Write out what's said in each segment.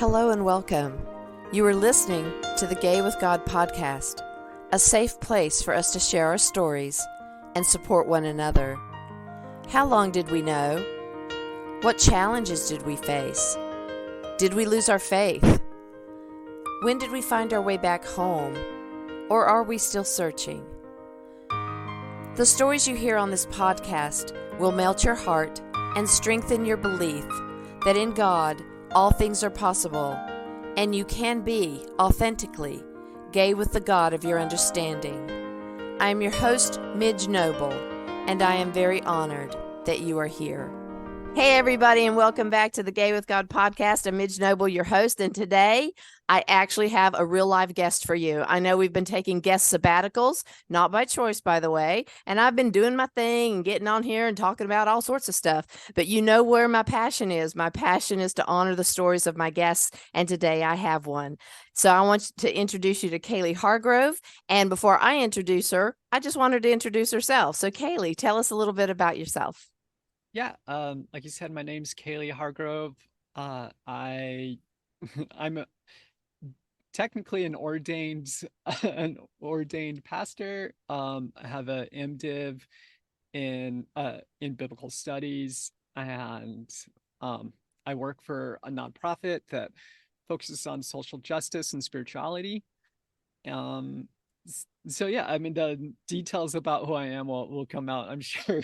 Hello and welcome. You are listening to the Gay with God podcast, a safe place for us to share our stories and support one another. How long did we know? What challenges did we face? Did we lose our faith? When did we find our way back home? Or are we still searching? The stories you hear on this podcast will melt your heart and strengthen your belief that in God, all things are possible, and you can be authentically gay with the God of your understanding. I am your host, Midge Noble, and I am very honored that you are here. Hey, everybody, and welcome back to the Gay with God podcast. I'm Midge Noble, your host, and today I actually have a real live guest for you. I know we've been taking guest sabbaticals, not by choice, by the way, and I've been doing my thing and getting on here and talking about all sorts of stuff, but you know where my passion is. My passion is to honor the stories of my guests, and today I have one. So I want to introduce you to Kalie Hargrove, and before I introduce her, I just wanted to introduce herself. So Kalie, tell us a little bit about yourself. Yeah, like you said, my name's Kalie Hargrove. I'm technically an ordained pastor. I have a MDiv in biblical studies, and I work for a nonprofit that focuses on social justice and spirituality. So yeah, I mean the details about who I am will come out, I'm sure,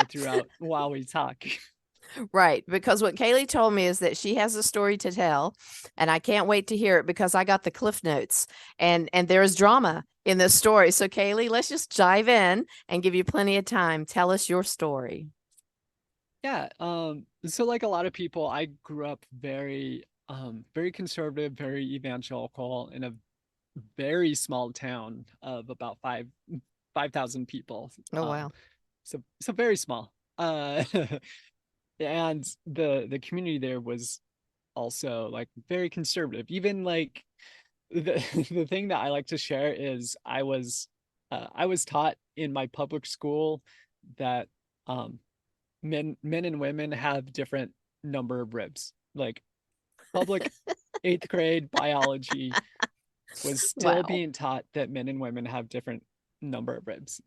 throughout while we talk. Right, because what Kalie told me is that she has a story to tell, and I can't wait to hear it because I got the cliff notes, and there is drama in this story. So Kalie, let's just dive in and give you plenty of time. Tell us your story. Yeah, so like a lot of people, I grew up very conservative, very evangelical in a very small town of about 5,000 people. Oh, wow. So very small. And the community there was also like very conservative. Even like the the thing that I like to share is I was taught in my public school that um men and women have different number of ribs. Like public eighth grade biology was still Wow. being taught that men and women have different number of ribs.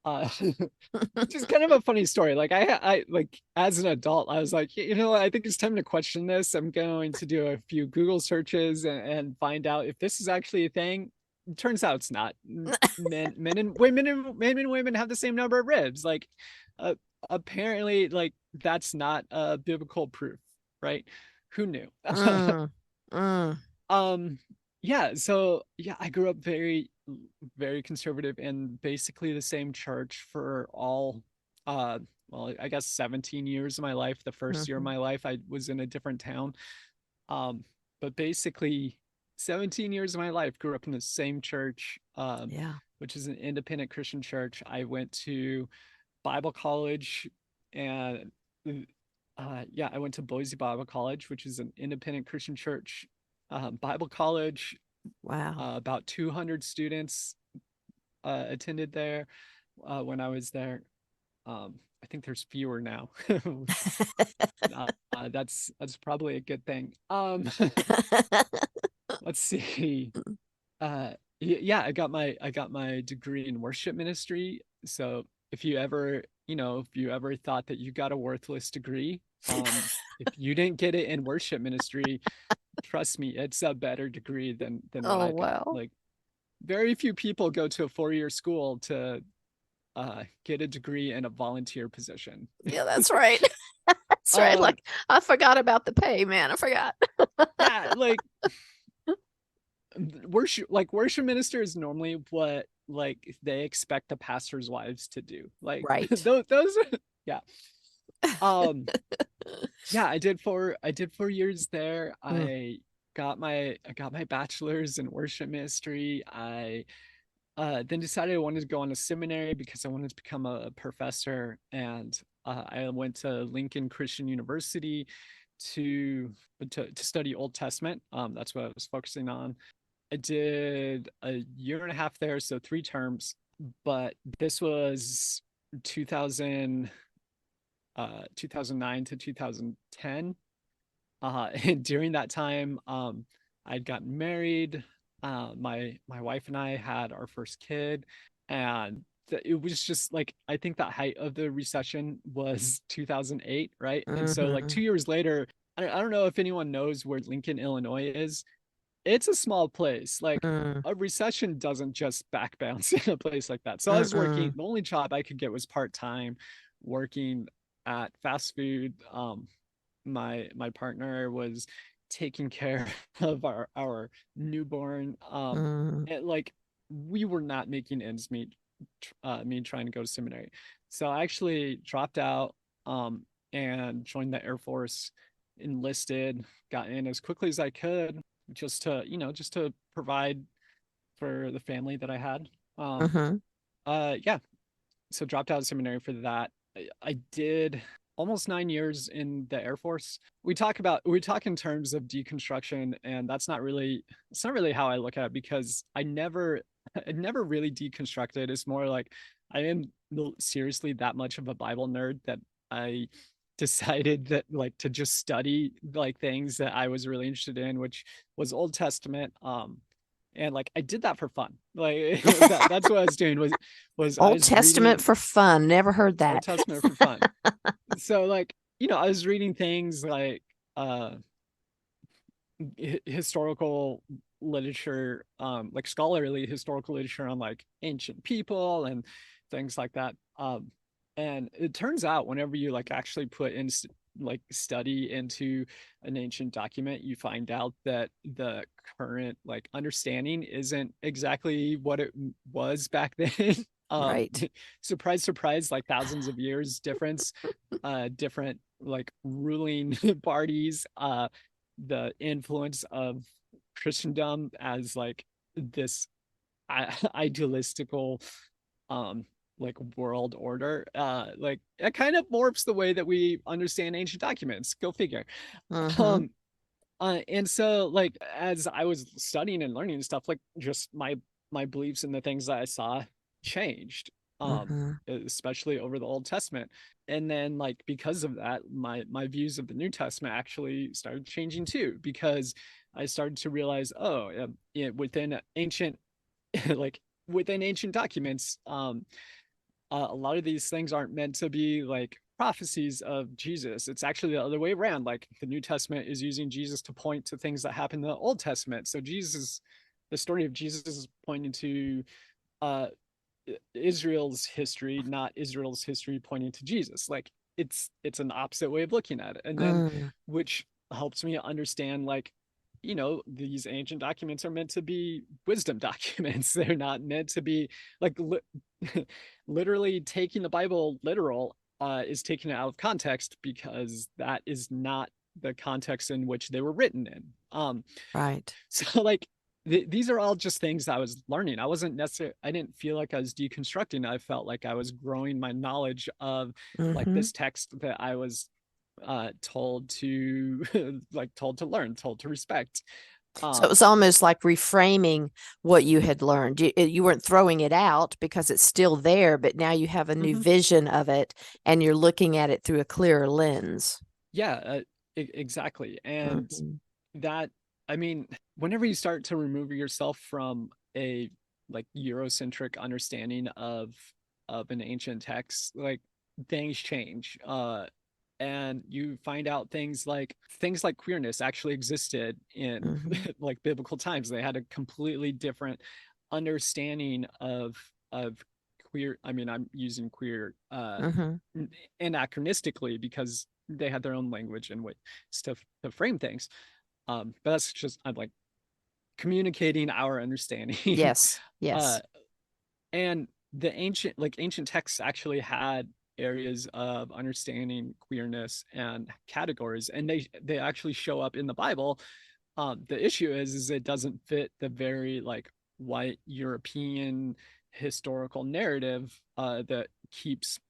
Which is kind of a funny story. Like I like as an adult, I was like, I think it's time to question this. I'm going to do a few Google searches and find out if this is actually a thing. It turns out it's not. Men and women have the same number of ribs. Like, uh, apparently, like that's not a biblical proof, right? Who knew? Mm, mm. um, yeah. So yeah, I grew up very conservative in basically the same church for all well, I guess 17 years of my life. The first year of Mhm. my life I was in a different town. um but basically 17 years of my life grew up in the same church, Yeah. which is an independent Christian church. I went to Bible college, and yeah, I went to Boise Bible College, which is an independent Christian church, Bible college. Wow. About 200 students attended there when I was there. I think there's fewer now. That's probably a good thing. Let's see. Yeah, I got my degree in worship ministry. So if you ever thought that you got a worthless degree, if you didn't get it in worship ministry, trust me, it's a better degree than what Oh, I got. wow. Like very few people go to a 4-year school to get a degree in a volunteer position. Yeah, that's right. That's right. um Like, I forgot about the pay, man. I forgot. yeah, like worship minister is normally what like they expect the pastors' wives to do. Like Right. those yeah. Um yeah, I did 4 years there. Mm. I got my bachelor's in worship ministry. I then decided I wanted to go on a seminary because I wanted to become a professor, and I went to Lincoln Christian University to to study Old Testament. That's what I was focusing on. I did a year and a half there, so 3 terms. But this was 2000, 2009 to 2010. And during that time, I'd gotten married. My wife and I had our first kid, and it was just like, I think the height of the recession was 2008, right? And so like Mm-hmm. 2 years later, I don't know if anyone knows where Lincoln, Illinois is. It's a small place. Like, Mm, a recession doesn't just back bounce in a place like that. So I was working, mm-mm, the only job I could get was part-time, working at fast food. My partner was taking care of our newborn. mm, And like, we were not making ends meet, me trying to go to seminary. So I actually dropped out, and joined the Air Force, enlisted, got in as quickly as I could, just to, just to provide for the family that I had. Um, mm-hmm. yeah, so dropped out of seminary for that. I did almost 9 years in the Air Force. We talk in terms of deconstruction, and it's not really how I look at it, because I never really deconstructed. It's more like, I am seriously that much of a Bible nerd that I decided that, like, to just study like things that I was really interested in, which was Old Testament. And like, I did that for fun. Like, that's what I was doing, was I Old was Testament reading for fun. Never heard Old that. Testament for fun. So like, I was reading things like, uh historical literature, like scholarly historical literature on like ancient people and things like that. And it turns out, whenever you like actually put in like study into an ancient document, you find out that the current like understanding isn't exactly what it was back then. Right. Surprise, surprise, like thousands of years difference, different like ruling parties, the influence of Christendom as like this idealistical, um like world order, like it kind of morphs the way that we understand ancient documents. Go figure. Mm-hmm. um and so like, as I was studying and learning stuff, like, just my beliefs and the things that I saw changed, Mm-hmm. especially over the Old Testament. And then like, because of that, my views of the New Testament actually started changing too, because I started to realize, oh, within ancient like within ancient documents, a lot of these things aren't meant to be like prophecies of Jesus. It's actually the other way around. Like, the New Testament is using Jesus to point to things that happen in the Old Testament. So the story of Jesus is pointing to, uh, Israel's history, not Israel's history pointing to Jesus. Like, it's an opposite way of looking at it. And then, Mm. which helps me understand, like, these ancient documents are meant to be wisdom documents. They're not meant to be like literally taking the Bible literal, is taking it out of context, because that is not the context in which they were written in. Right. So like, these are all just things I was learning. I didn't feel like I was deconstructing. I felt like I was growing my knowledge of like Mm-hmm. this text that I was, told to like, told to learn, told to respect. So it um was almost like reframing what you had learned. You weren't throwing it out because it's still there, but now you have a new mhm. vision of it and you're looking at it through a clearer lens. Yeah, exactly. And Mm-hmm. that, I mean, whenever you start to remove yourself from a like Eurocentric understanding of an ancient text, like, things change. And you find out things like queerness actually existed in Mm-hmm. like biblical times. They had a completely different understanding of queer. I mean, I'm using queer, Mm-hmm. anachronistically, because they had their own language and way to frame things. But that's just, I'm like, communicating our understanding. Yes. uh Yes. and the ancient texts actually had areas of understanding queerness and categories, and they actually show up in the Bible. The issue is it doesn't fit the very like white European historical narrative, that keeps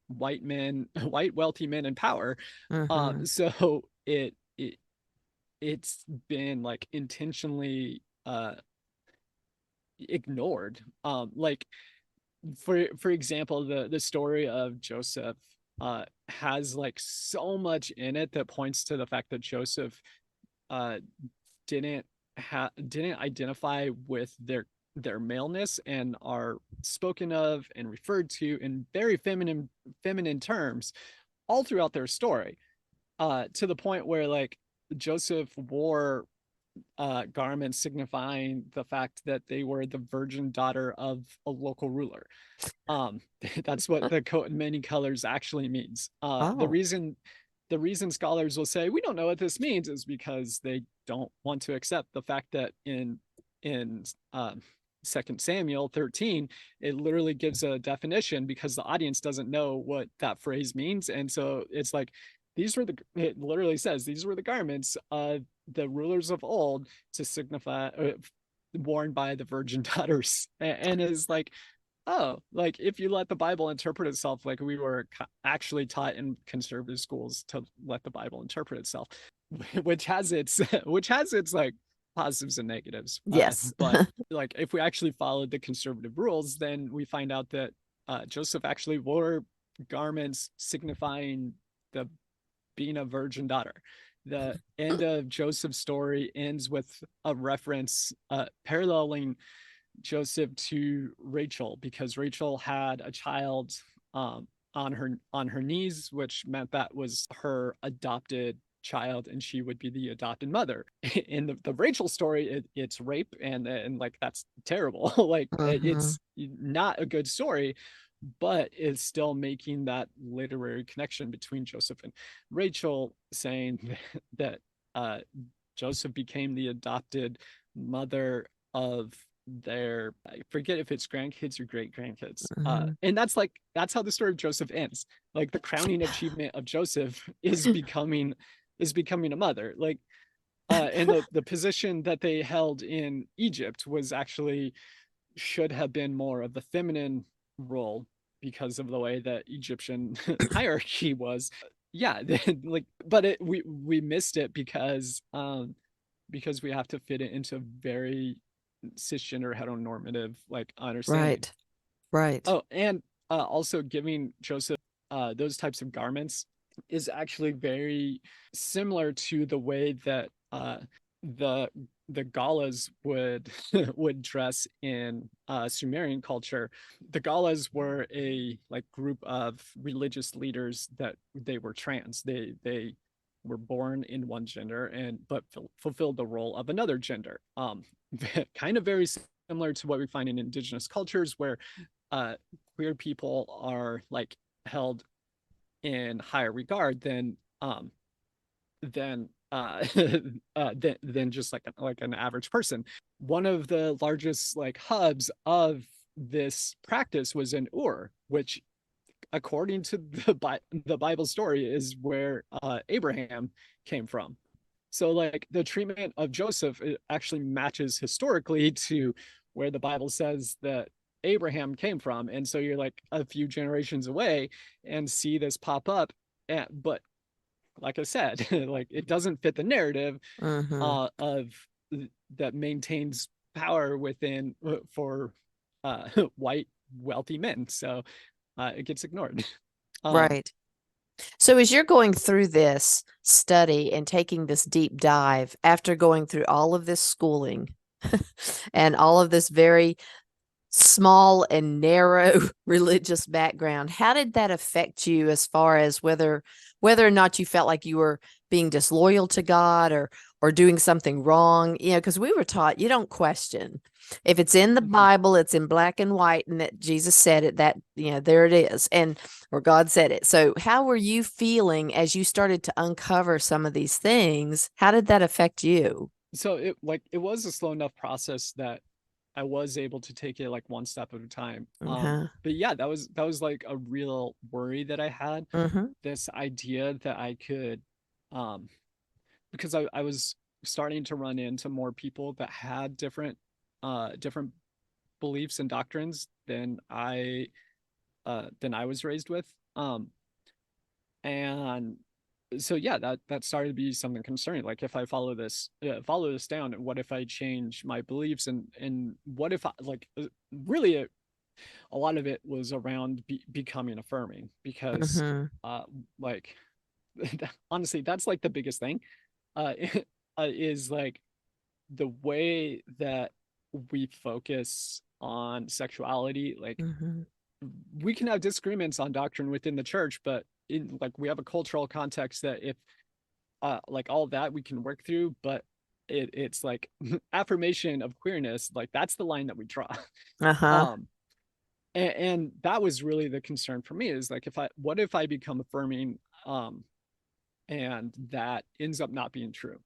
white men white wealthy men in power. Mm-hmm. So it's been like intentionally, ignored. Like, for example, the story of Joseph, has like so much in it that points to the fact that Joseph uh didn't didn't identify with their maleness, and are spoken of and referred to in very feminine terms all throughout their story, to the point where like Joseph wore garments signifying the fact that they were the virgin daughter of a local ruler. um that's what the coat in many colors actually means. Oh, The reason scholars will say we don't know what this means is because they don't want to accept the fact that in 2 Samuel 13 it literally gives a definition, because the audience doesn't know what that phrase means. And so it's like, it literally says these were the garments of the rulers of old to signify, worn by the virgin daughters. And is like, oh, like if you let the Bible interpret itself, like we were actually taught in conservative schools to let the Bible interpret itself, which has its like positives and negatives. yes. But like if we actually followed the conservative rules, then we find out that Joseph actually wore garments signifying the being a virgin daughter. The end of Joseph's story ends with a reference paralleling Joseph to Rachel, because Rachel had a child on her knees, which meant that was her adopted child, and she would be the adopted mother. In the Rachel story, it's rape, and like that's terrible. Like Hmm. it's not a good story, but it's still making that literary connection between Joseph and Rachel, saying that uh, Joseph became the adopted mother of their, I forget if it's grandkids or great grandkids. Hmm. And that's how the story of Joseph ends. Like the crowning achievement of Joseph is becoming a mother. Like and the position that they held in Egypt was actually should have been more of the feminine role, because of the way that Egyptian hierarchy was. Yeah, like, but we missed it because we have to fit it into very cisgender heteronormative like understanding. Right, right, Oh, and also giving Joseph those types of garments is actually very similar to the way that the the Galas would would dress in Sumerian culture. The Galas were a like group of religious leaders that they were trans. They were born in one gender and but fulfilled the role of another gender. Kind of very similar to what we find in indigenous cultures, where uh, queer people are like held in higher regard than than just like an average person. One of the largest like hubs of this practice was in Ur, which according to the Bible story is where Abraham came from. So like the treatment of Joseph, it actually matches historically to where the Bible says that Abraham came from. And so you're like a few generations away and see this pop up. But like I said, like it doesn't fit the narrative hmm of that maintains power within for white wealthy men. So it gets ignored. Um, right. So, as you're going through this study and taking this deep dive after going through all of this schooling and all of this very small and narrow religious background, how did that affect you as far as whether or not you felt like you were being disloyal to God or doing something wrong? Because we were taught you don't question. If it's in the Bible, it's in black and white, and that Jesus said it, that there it is, and or God said it. So how were you feeling as you started to uncover some of these things? How did that affect you? so it was a slow enough process that I was able to take it like one step at a time. Uh-huh. But yeah, that was like a real worry that I had. Mm-hmm. This idea that I could, um, because I was starting to run into more people that had different beliefs and doctrines than I was raised with. And so yeah, that started to be something concerning. Like if I follow this down, what if I change my beliefs, and what if I like really a lot of it was around becoming affirming because Mm-hmm. like honestly, that's like the biggest thing uh is like the way that we focus on sexuality. Like Mm-hmm. we can have disagreements on doctrine within the church, but in like we have a cultural context that if like all that we can work through, but it's like affirmation of queerness, like that's the line that we draw. Uh-huh. um and that was really the concern for me, is like, if I what if I become affirming um and that ends up not being true,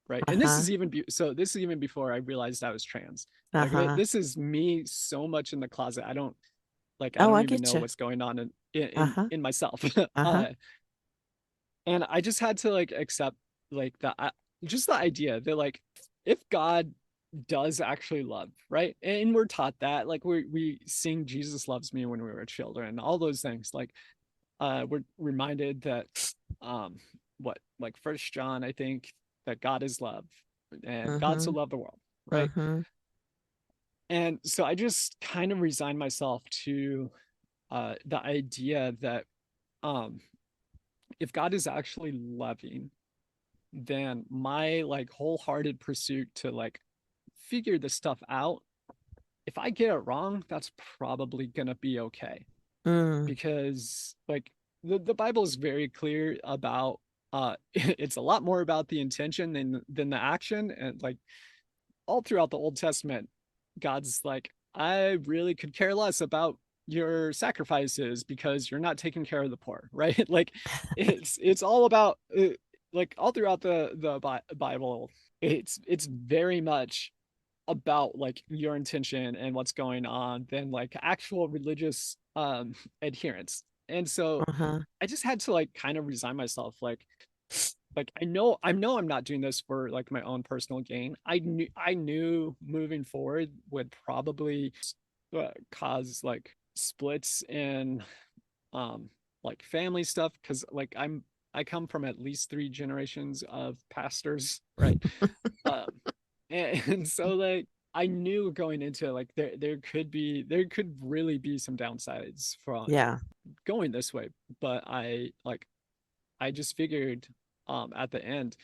right? And this Uh-huh. is even so this is even before I realized I was trans. Like Uh-huh. this is me so much in the closet. I Oh, don't I even get know you. what's going on Uh-huh. in myself. Uh-huh. uh and I just had to like accept like just the idea that like if God does actually love, right? And we're taught that, like we sing Jesus loves me when we were children, all those things. Like we're reminded that what like First John, I think, that God is love and God so Mm-hmm. loved the world, right? Mm-hmm. And so I just kind of resigned myself to the idea that um if God is actually loving, then my like wholehearted pursuit to like figure this stuff out, if I get it wrong, that's probably gonna be okay. Mm. Because like the Bible is very clear about it's a lot more about the intention than the action. And like all throughout the Old Testament, God's like, I really could care less about your sacrifices because you're not taking care of the poor, right? Like it's all about like all throughout the Bible, it's very much about like your intention and what's going on than like actual religious adherence. And so Uh-huh. I just had to like kind of resign myself, like I know I'm not doing this for like my own personal gain. I knew moving forward would probably cause like splits in um like family stuff, because like I come from at least three generations of pastors, right? um and so like I knew going into it, like there could really be some downsides from Yeah. going this way. But I just figured at the end,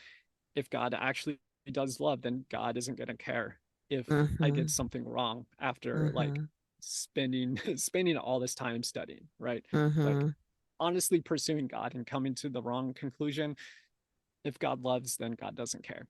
if God actually does love, then God isn't going to care if I Mm-hmm. get something wrong after like Mm-hmm. spending all this time studying, right? Like Mm-hmm. honestly pursuing God and coming to the wrong conclusion. If God loves, then God doesn't care.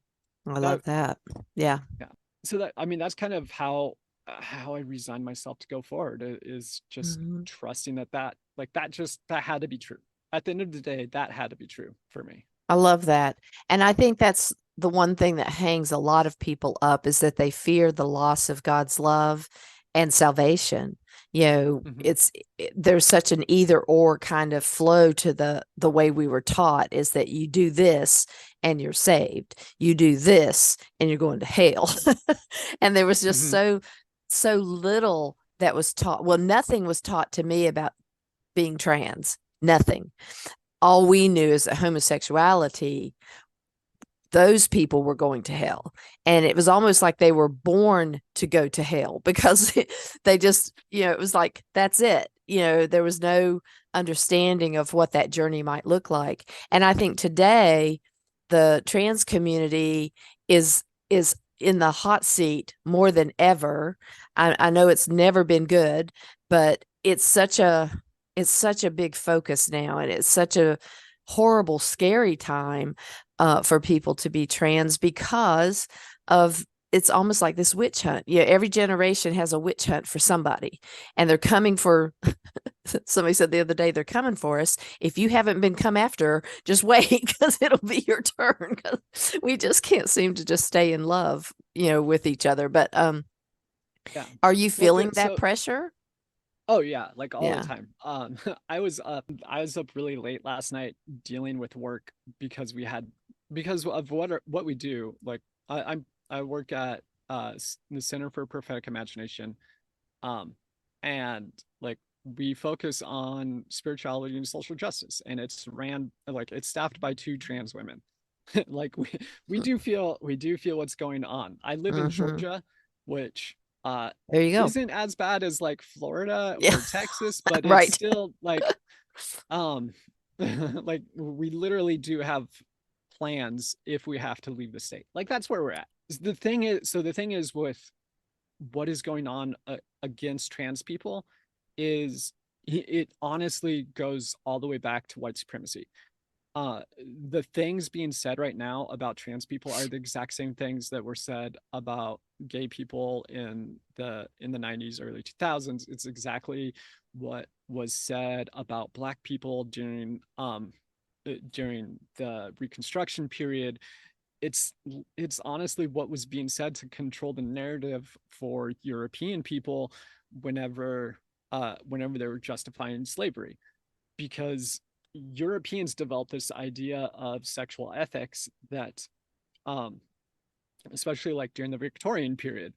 I That love that. Yeah. Yeah. So that, I mean, that's kind of how I resigned myself to go forward, is just Mm-hmm. trusting that like that had to be true. At the end of the day, that had to be true for me. I love that. And I think that's the one thing that hangs a lot of people up is that they fear the loss of God's love and salvation. You know, Hmm. there's such an either or kind of flow to the way we were taught, is that you do this and you're saved. You do this and you're going to hell. And there was just Hmm. so little that was taught. Well, nothing was taught to me about being trans. Nothing. All we knew is that homosexuality, those people were going to hell. And it was almost like they were born to go to hell because they just, it was like, that's it. There was no understanding of what that journey might look like. And I think today the trans community is in the hot seat more than ever. I know it's never been good, but it's such a big focus now, and it's such a horrible, scary time for people to be trans because of it's almost like this witch hunt. Yeah, every generation has a witch hunt for somebody, and they're coming for. Somebody said the other day, they're coming for us. If you haven't been come after, just wait because it'll be your turn. Because we just can't seem to just stay in love, with each other. But Yeah. are you Well, feeling that so pressure? oh yeah, like all the Yeah. time. I was up really late last night dealing with work because because of what we do. Like I work at the Center for Prophetic Imagination. Um, and like we focus on spirituality and social justice, and it's staffed by two trans women. Like we do feel what's going on. I live in Mm-hmm. Georgia, which uh There you go. isn't as bad as like Florida Yeah. or Texas, but it's Right. still like um like we literally do have plans if we have to leave the state. Like that's where we're at. The thing is with what is going on against trans people is it honestly goes all the way back to white supremacy. uh the things being said right now about trans people are the exact same things that were said about gay people in the 90s, early 2000s. It's exactly what was said about black people during the reconstruction period. it's it's honestly what was being said to control the narrative for European people whenever they were justifying slavery, because Europeans developed this idea of sexual ethics that, um, especially like during the Victorian period,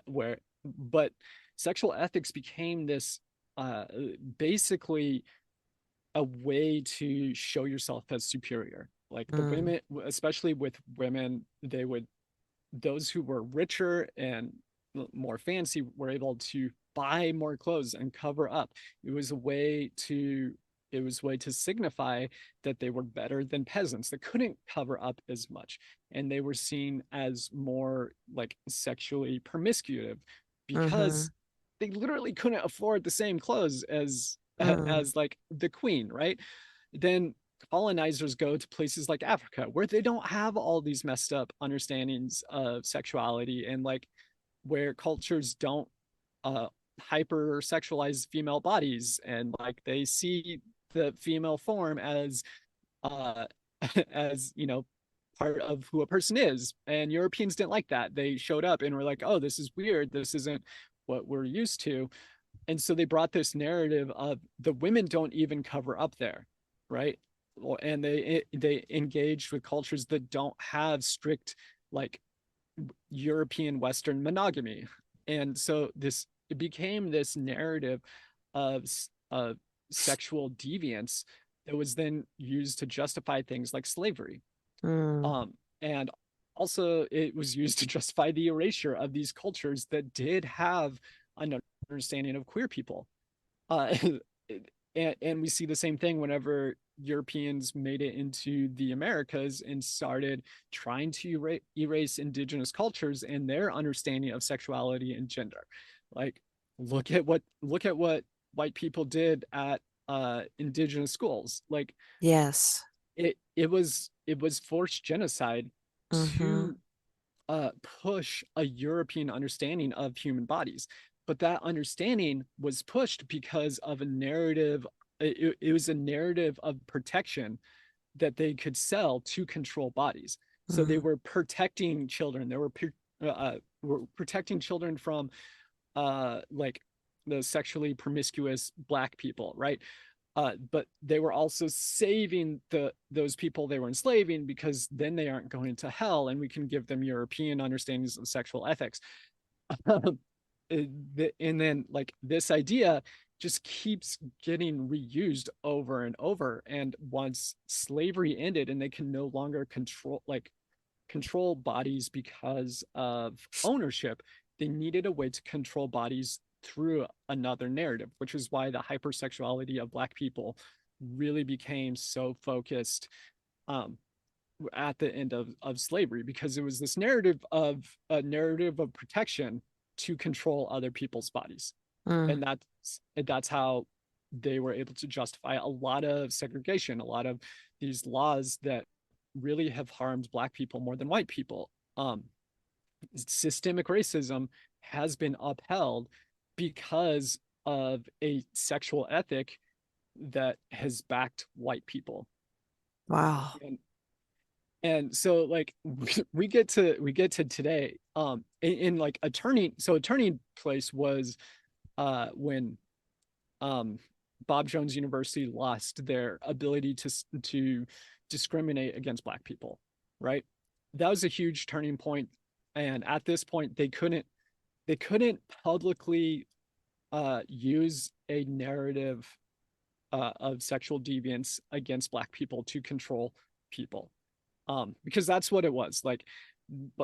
where, but sexual ethics became this uh, basically a way to show yourself as superior. Like the Mm, women, especially with women, those who were richer and more fancy were able to buy more clothes and cover up. It was a way to it was a way to signify that they were better than peasants that couldn't cover up as much, and they were seen as more like sexually promiscuous mm-hmm, because they literally couldn't afford the same clothes mm, as like the queen, right? Then colonizers go to places like Africa where they don't have all these messed up understandings of sexuality, and like where cultures don't uh hyper sexualize female bodies, and like they see the female form as uh as part of who a person is. And Europeans didn't like that. They showed up and were like, oh, this is weird, this isn't what we're used to. And so they brought this narrative of the women don't even cover up there, right? And they engaged with cultures that don't have strict like European Western monogamy. And so this it became this narrative of sexual deviance that was then used to justify things like slavery. mm. And also it was used to justify the erasure of these cultures that did have an understanding of queer people. Uh, and we see the same thing whenever Europeans made it into the Americas and started trying to erase indigenous cultures and their understanding of sexuality and gender. Like, look at what white people did at indigenous schools. Like, Yes. it was forced genocide Mm-hmm. to push a European understanding of human bodies. But that understanding was pushed because of a narrative. It was a narrative of protection that they could sell to control bodies. So they Mm, were protecting children. They were protecting children from like the sexually promiscuous black people, right? But they were also saving those people they were enslaving, because then they aren't going to hell, and we can give them European understandings of sexual ethics. And then like this idea just keeps getting reused over and over. And once slavery ended and they can no longer control bodies because of ownership, they needed a way to control bodies through another narrative, which is why the hypersexuality of black people really became so focused um, at the end of slavery, because it was this narrative of a narrative of protection to control other people's bodies. mm. And that's how they were able to justify a lot of segregation, a lot of these laws that really have harmed black people more than white people. Systemic racism has been upheld because of a sexual ethic that has backed white people. Wow. And so like we get to today, in like a turning place was when um Bob Jones University lost their ability to discriminate against black people, right? That was a huge turning point. And at this point they couldn't publicly use a narrative of sexual deviance against black people to control people, because that's what it was. Like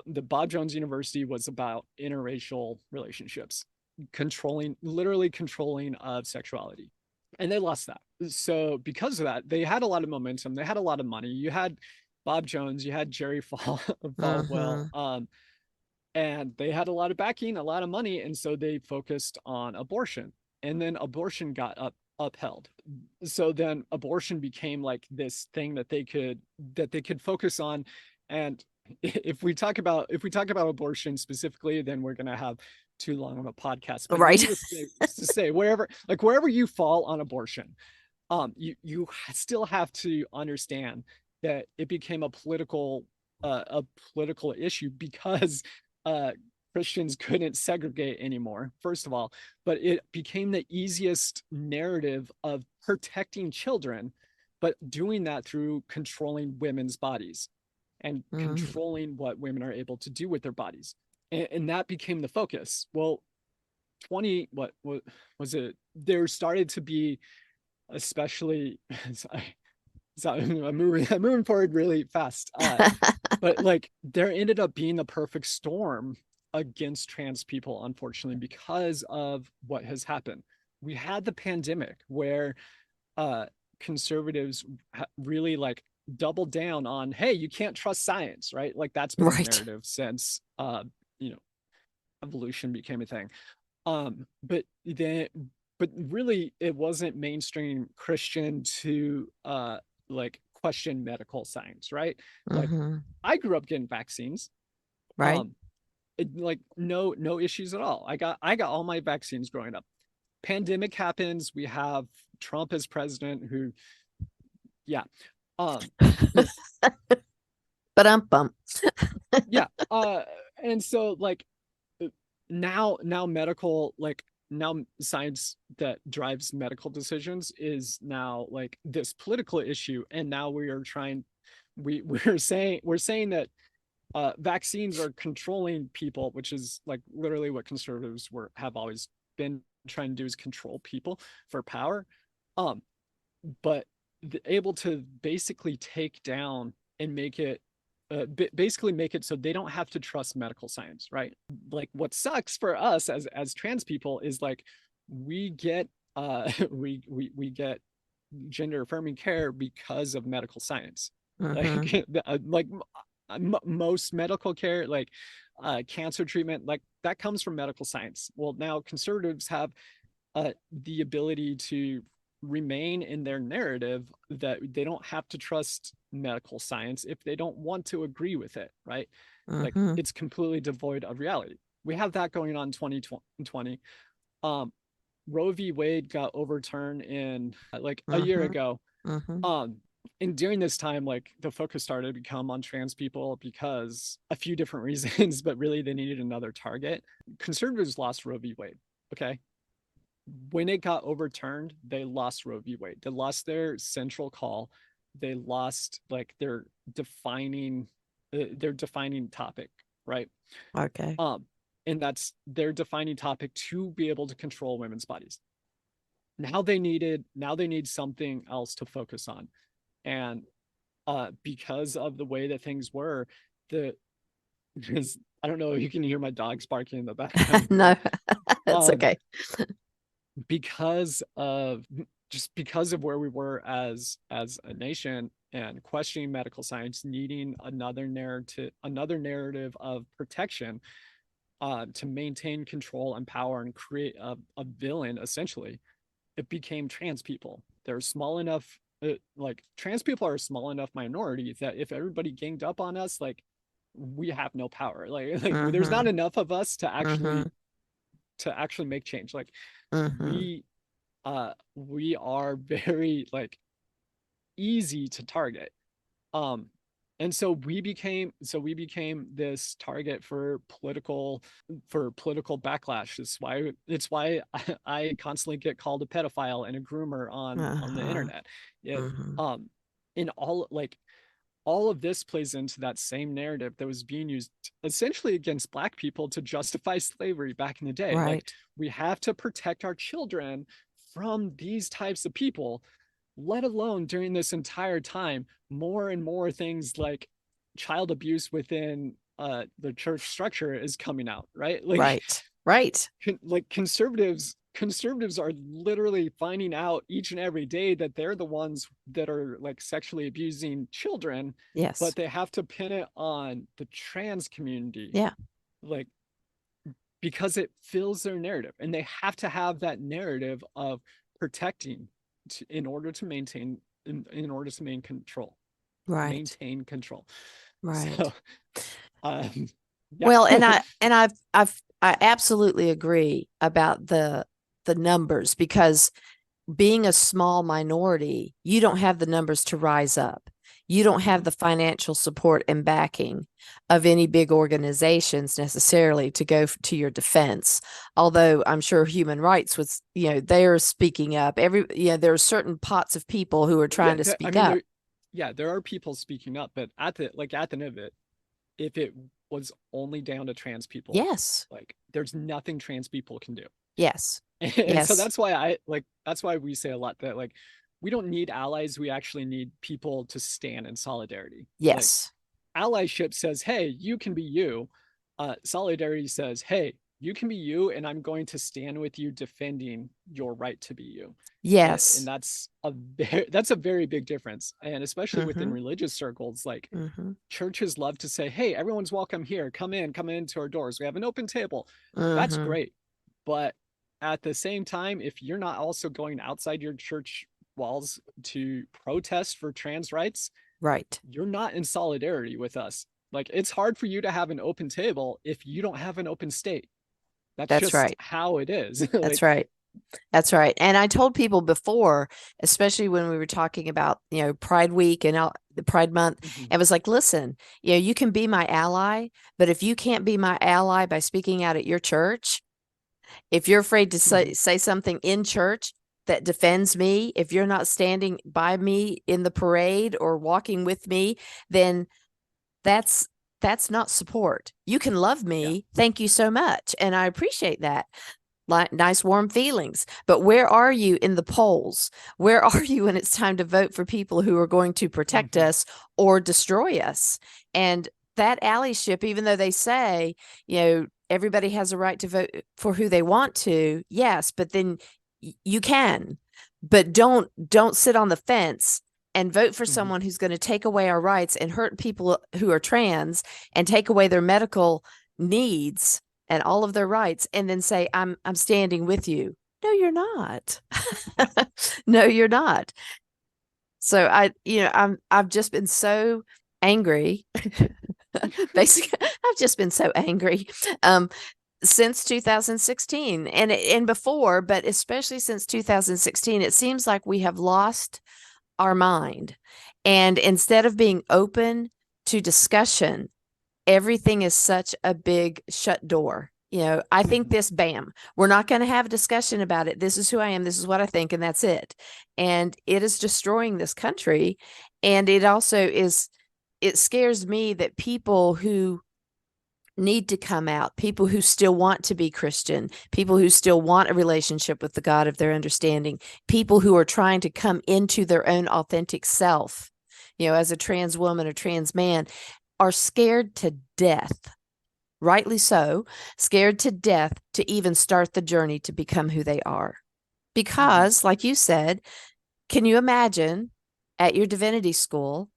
the Bob Jones University was about interracial relationships, literally controlling of sexuality. And they lost that. So because of that, they had a lot of momentum. They had a lot of money. You had Bob Jones, you had Jerry Falwell, and they had a lot of backing, a lot of money. And so they focused on abortion. And then abortion got upheld. So then abortion became like this thing that they could focus on. And if we talk about abortion specifically, then we're going to have too long of a podcast. But right. Needless to say, wherever you fall on abortion, you still have to understand that it became a political issue because Christians couldn't segregate anymore, first of all, but it became the easiest narrative of protecting children, but doing that through controlling women's bodies and controlling what women are able to do with their bodies. And that became the focus. Well, what was it? There started to be, especially, so I'm moving forward really fast. But like there ended up being the perfect storm against trans people, unfortunately, because of what has happened. We had the pandemic where conservatives really like doubled down on, hey, you can't trust science, right? Like that's been the narrative since evolution became a thing. But really it wasn't mainstream Christian to like question medical science, right? Like I grew up getting vaccines. Right. Like no issues at all. I got all my vaccines growing up. Pandemic happens, we have Trump as president who but bump. yeah. And so like now medical, like now science that drives medical decisions is now like this political issue. And now we're saying that vaccines are controlling people, which is like literally what conservatives have always been trying to do, is control people for power. But able to basically take down and make it basically make it so they don't have to trust medical science, right? Like what sucks for us as trans people is like we get we get gender affirming care because of medical science. Like most medical care, like cancer treatment, like that comes from medical science. Well, now conservatives have the ability to remain in their narrative that they don't have to trust medical science if they don't want to agree with it, right? Like it's completely devoid of reality. We have that going on in 2020. Roe v. Wade got overturned in like a year ago. And during this time, like the focus started to become on trans people because a few different reasons, but really they needed another target. Conservatives lost Roe v. Wade. Okay. When it got overturned, they lost Roe v. Wade. They lost their central call. They lost like their defining topic, right? Okay. And that's their defining topic to be able to control women's bodies. Now they need something else to focus on. And because of the way that things were, I don't know if you can hear my dogs barking in the background. No, that's okay. Because of where we were as a nation and questioning medical science, needing another narrative of protection to maintain control and power and create a villain, essentially, it became trans people. They're small enough, like trans people are a small enough minority that if everybody ganged up on us, like we have no power. Like there's not enough of us to actually make change. Like we are very like easy to target. And so we became this target for political backlash. It's why I constantly get called a pedophile and a groomer on the internet. In all of this plays into that same narrative that was being used essentially against Black people to justify slavery back in the day. Right. Like we have to protect our children from these types of people, let alone during this entire time, more and more things like child abuse within the church structure is coming out, right? Like Right. like conservatives are literally finding out each and every day that they're the ones that are like sexually abusing children, Yes. but they have to pin it on the trans community, Yeah. like because it fills their narrative, and they have to have that narrative of protecting in order to maintain in order to Right. maintain control. So Right. um yeah. Well, I absolutely agree about the numbers, because being a small minority, you don't have the numbers to rise up. You don't have Mhm. the financial support and backing of any big organizations necessarily to go to your defense. Although I'm sure human rights was, they're speaking up. There are certain pots of people who are Yeah, trying to I speak mean up. there are people speaking up, but at the end of it, if it was only down to trans people, Yes. like there's nothing trans people can do. Yes. And so Yes. that's why we say a lot that like we don't need allies, we actually need people to stand in solidarity. Like Yes. allyship says, hey, you can be you. Solidarity says, hey, you can be you, and I'm going to stand with you defending your right to be you. And Yes. that's a very big difference, and especially within Mm-hmm. religious circles, like Mm-hmm. churches love to say, hey, everyone's welcome here, come into our doors, we have an open table. That's Mm-hmm. great, but at the same time, if you're not also going outside your church walls to protest for trans rights, Right. you're not in solidarity with us. Like it's hard for you to have an open table if you don't have an open state. That's That's just right. how it is. That's Like right. That's right. And I told people before, especially when we were talking about, Pride Week and the Pride Month, mhm, it was like, listen, you can be my ally, but if you can't be my ally by speaking out at your church, if you're afraid to mhm, say something in church that defends me, if you're not standing by me in the parade or walking with me, then that's that's not support. You can love yeah. me. Thank you so much. And I appreciate that. Nice warm feelings, but where are you in the polls? Where are you when it's time to vote for people who are going to protect Mhm, us or destroy us? And that allyship, even though they say, everybody has a right to vote for who they want to, yes, but then you can, but don't sit on the fence and vote for mhm, someone who's going to take away our rights and hurt people who are trans and take away their medical needs and all of their rights, and then say, I'm standing with you. No, you're not. yeah. No, you're not. So I've just been so angry. Basically, I've just been so angry. Um, since 2016 and before, but especially since 2016, it seems like we have lost our mind. And instead of being open to discussion, everything is such a big shut door. I think Mhm, this, bam, we're not going to have a discussion about it. This is who I am. This is what I think. And that's it. And it is destroying this country. And it scares me that people who need to come out, people who still want to be Christian, people who still want a relationship with the God of their understanding, people who are trying to come into their own authentic self, as a trans woman or trans man, are scared to death, rightly so, scared to death to even start the journey to become who they are. mhm. Because, like you said, can you imagine at your divinity school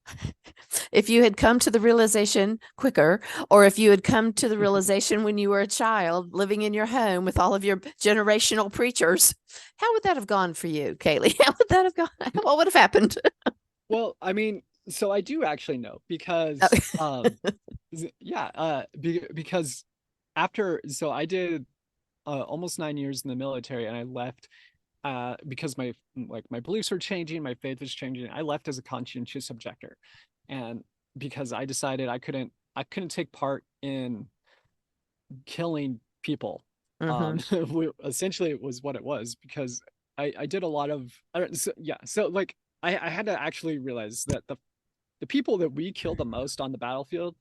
if you had come to the realization quicker, or if you had come to the realization when you were a child living in your home with all of your generational preachers? How would that have gone for you, Kalie? How would that have gone? What would have happened? Well, I mean, so I do actually know because yeah, because after so I did almost 9 years in the military, and I left because my beliefs were changing, my faith was changing. I left as a conscientious objector, and because I decided I couldn't take part in killing people. Mm-hmm. Essentially, it was what it was because I did a lot of I don't, so, yeah. So like I had to actually realize that the people that we kill the most on the battlefield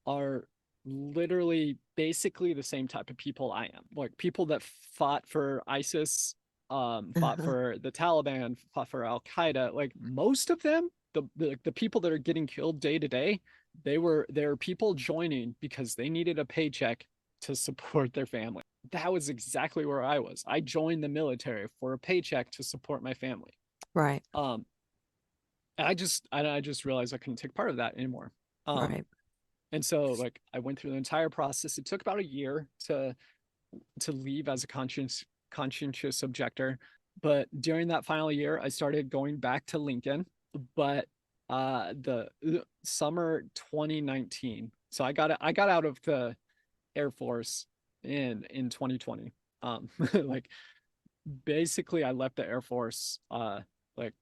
are literally basically the same type of people I am. Like people that fought for ISIS, fought Uh-huh. for the Taliban, fought for Al Qaeda. Like most of them, the people that are getting killed day to day, there were people joining because they needed a paycheck to support their family. That was exactly where I was. I joined the military for a paycheck to support my family. Right. Um, I just realized I couldn't take part of that anymore. Um, Right. and so like I went through the entire process. It took about a year to leave as a conscientious objector. But during that final year, I started going back to Lincoln. But the summer 2019, so I got out of the Air Force in 2020. Like basically I left the Air Force like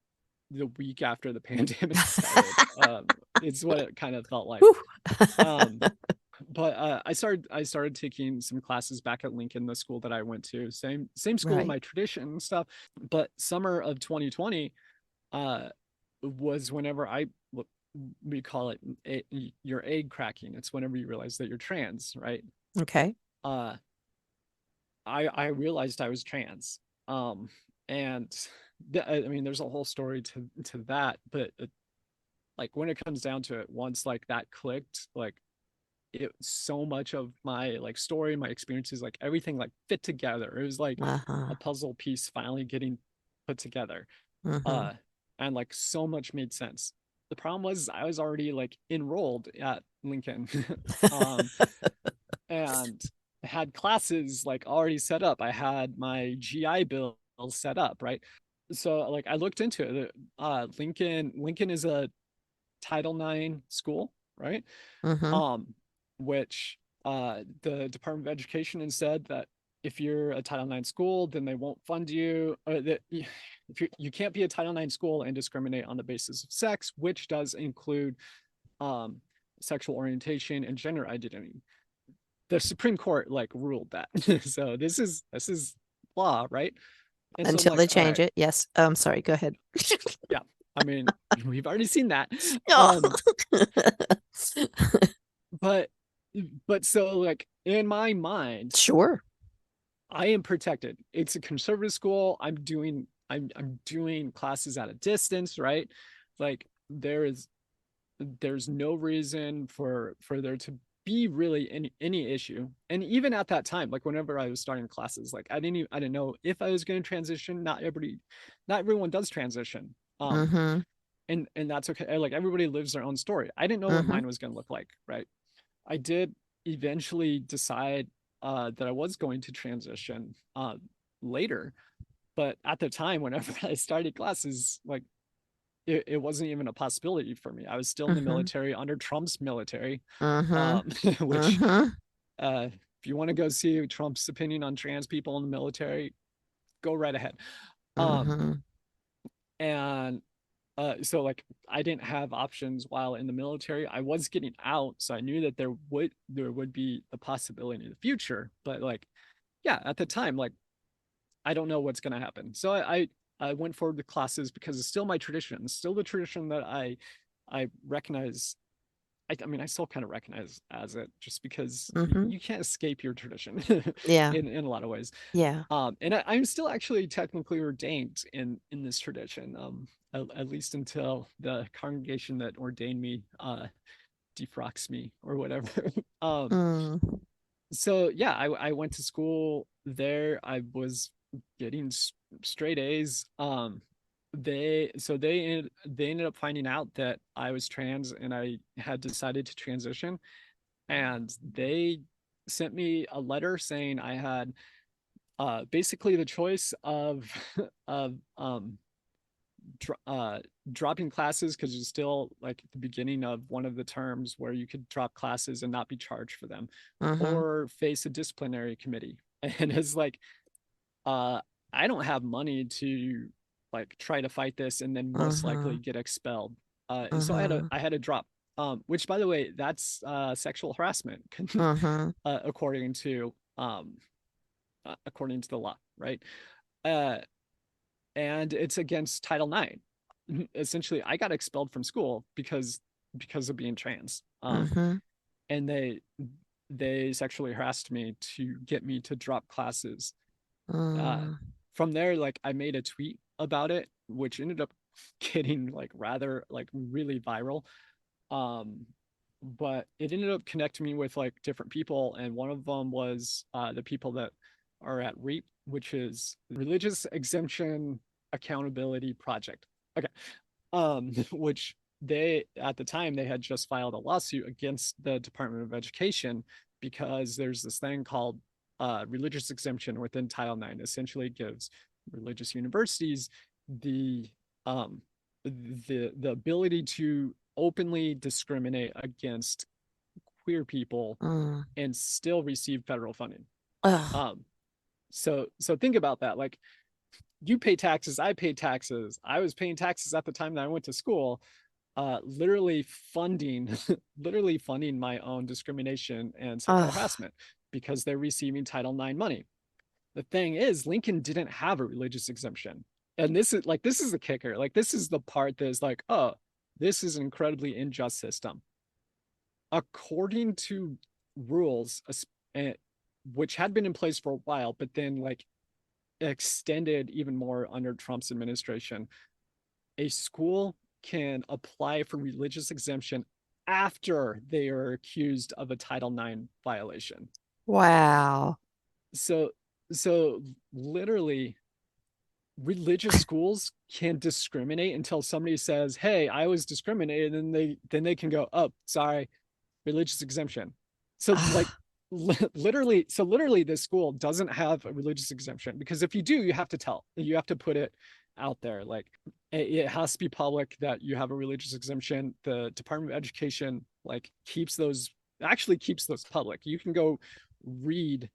the week after the pandemic started. It's what it kind of felt like. Whew. Um, but I started taking some classes back at Lincoln, the school that I went to, same school in Right. my tradition and stuff. But summer of 2020 uh was whenever we call it your egg cracking. It's whenever you realize that you're trans, right? Okay. uh I realized I was trans. And I mean there's a whole story to that, but like when it comes down to it, once like that clicked, like it so much of my like story, my experiences, like everything like fit together. It was like Uh-huh. a puzzle piece finally getting put together. Mm-hmm. uh and like so much made sense. The problem was I was already like enrolled at Lincoln. um and had classes like already set up. I had my GI Bill set up, right? So like I looked into it. Lincoln is a Title IX school, right? Mm-hmm. Which the Department of Education has said that if you're a Title IX school, then they won't fund you. Or that if you can't be a Title IX school and discriminate on the basis of sex, which does include um, sexual orientation and gender identity. The Supreme Court like ruled that. So this is law, right? And so I'm Until like, they all change right, it. Yes. Sorry. Go ahead. yeah. I mean, we've already seen that. Oh. Um, but so like in my mind, Sure. I am protected. It's a conservative school. I'm doing classes at a distance, right? Like there's no reason for there to be really any issue. And even at that time, like whenever I was starting classes, like I didn't know if I was going to transition. Not everyone does transition. Mm-hmm. And that's okay. Like everybody lives their own story. I didn't know what Mm-hmm. mine was going to look like, right? I did eventually decide that I was going to transition later, but at the time, whenever I started classes, like it wasn't even a possibility for me. I was still in the Mm-hmm. military under Trump's military, Mm-hmm. which Mm-hmm. if you want to go see Trump's opinion on trans people in the military, go right ahead. Um, Mm-hmm. and so like I didn't have options while in the military. I was getting out, so I knew that there would be the possibility in the future. But like, yeah, at the time, like I don't know what's gonna happen. So I went forward with classes because it's still my tradition. It's still the tradition that I recognize. I mean, I still kind of recognize as it just because Mm-hmm. you can't escape your tradition Yeah. in a lot of ways. Yeah. And I'm still actually technically ordained in this tradition, at least until the congregation that ordained me defrocks me or whatever. um, Mm. so yeah, I went to school there. I was getting straight A's. They ended up finding out that I was trans and I had decided to transition, and they sent me a letter saying I had basically the choice of of dr- uh dropping classes because it's still like the beginning of one of the terms where you could drop classes and not be charged for them, Mm-hmm. or face a disciplinary committee. And it's like uh I don't have money to like try to fight this and then most Mm-hmm. likely get expelled. And so Mm-hmm. I had to drop, which by the way, that's sexual harassment Mm-hmm. according to according to the law, right? Uh, and it's against Title IX. Essentially, I got expelled from school because of being trans. Mm-hmm. And they sexually harassed me to get me to drop classes. Uh, Mm. from there, like I made a tweet about it, which ended up getting like rather like really viral. Um, but it ended up connecting me with like different people, and one of them was the people that are at REAP, which is Religious Exemption Accountability Project. Okay. Which they at the time they had just filed a lawsuit against the Department of Education because there's this thing called religious exemption within Title IX. Essentially gives religious universities the the ability to openly discriminate against queer people Mm. and still receive federal funding. Ugh. So think about that. Like, you pay taxes, I pay taxes. I was paying taxes at the time that I went to school, literally funding literally funding my own discrimination and sexual Ugh. harassment because they're receiving Title IX money. The thing is, Lincoln didn't have a religious exemption. And this is the kicker. Like, this is the part that is like, oh, this is an incredibly unjust system. According to rules, which had been in place for a while, but then like extended even more under Trump's administration, a school can apply for religious exemption after they are accused of a Title IX violation. Wow. So, so literally, religious schools can't discriminate until somebody says, "Hey, I was discriminated," and then they can go, "Oh, sorry, religious exemption." So like Ugh. literally this school doesn't have a religious exemption, because if you do, you have to put it out there. Like, it has to be public that you have a religious exemption. The Department of Education like keeps those public. You can go read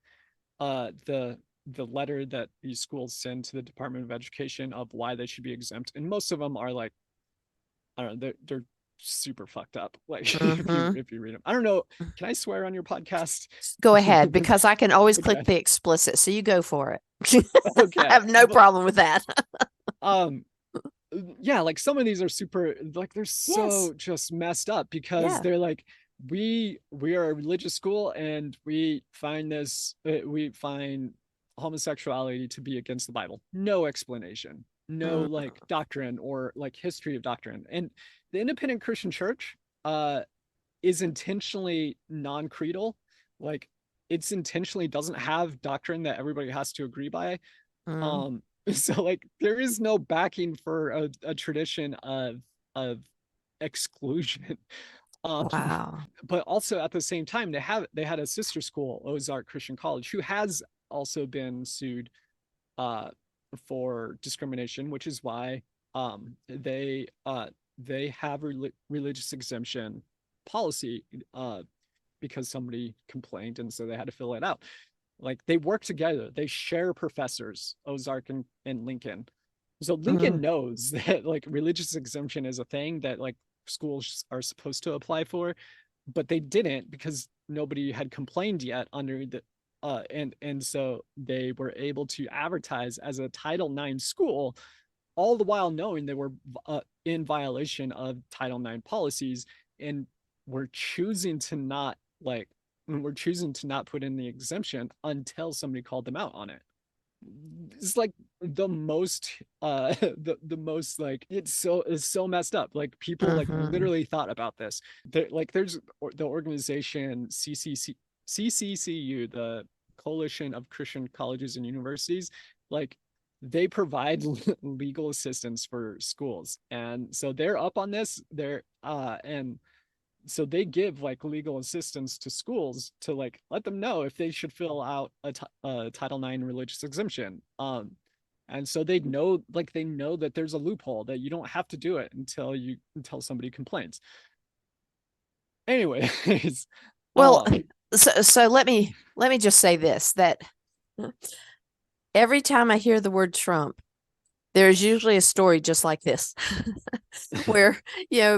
the letter that these schools send to the Department of Education of why they should be exempt, and most of them are like, I don't know, they're super fucked up. Like, Mm-hmm. if you read them, I don't know. Can I swear on your podcast? Go ahead, because I can always click Okay. the explicit, so you go for it. I Okay. have no But, problem with that. um, yeah, like some of these are super, like, they're Yes. so just messed up because Yeah. they're like, we are a religious school and we find homosexuality to be against the Bible. No explanation, no Mm. like doctrine or like history of doctrine. And the independent Christian church uh is intentionally non-creedal. Like, it's intentionally doesn't have doctrine that everybody has to agree by. Mm. um so like there is no backing for a tradition of exclusion. um Wow. but also at the same time, they had a sister school, Ozark Christian College, who has also been sued uh for discrimination, which is why they have religious exemption policy, because somebody complained, and so they had to fill it out. Like, they work together, they share professors, Ozark and Lincoln. So Lincoln Mm. knows that like religious exemption is a thing that like schools are supposed to apply for, but they didn't because nobody had complained yet under the and so they were able to advertise as a Title IX school, all the while knowing they were in violation of Title IX policies, and were choosing to not like we're choosing to not put in the exemption until somebody called them out on it. It's like the most the most like, it's so messed up. Like, people like Mm-hmm. literally thought about this. There's the organization CCCU, the Coalition of Christian Colleges and Universities. Like, they provide legal assistance for schools, and so they're up on this. They're and so they give like legal assistance to schools to like let them know if they should fill out a Title IX religious exemption. And so they know that there's a loophole, that you don't have to do it until somebody complains. Anyways, Well, um, so let me just say this, that every time I hear the word Trump, there's usually a story just like this, where,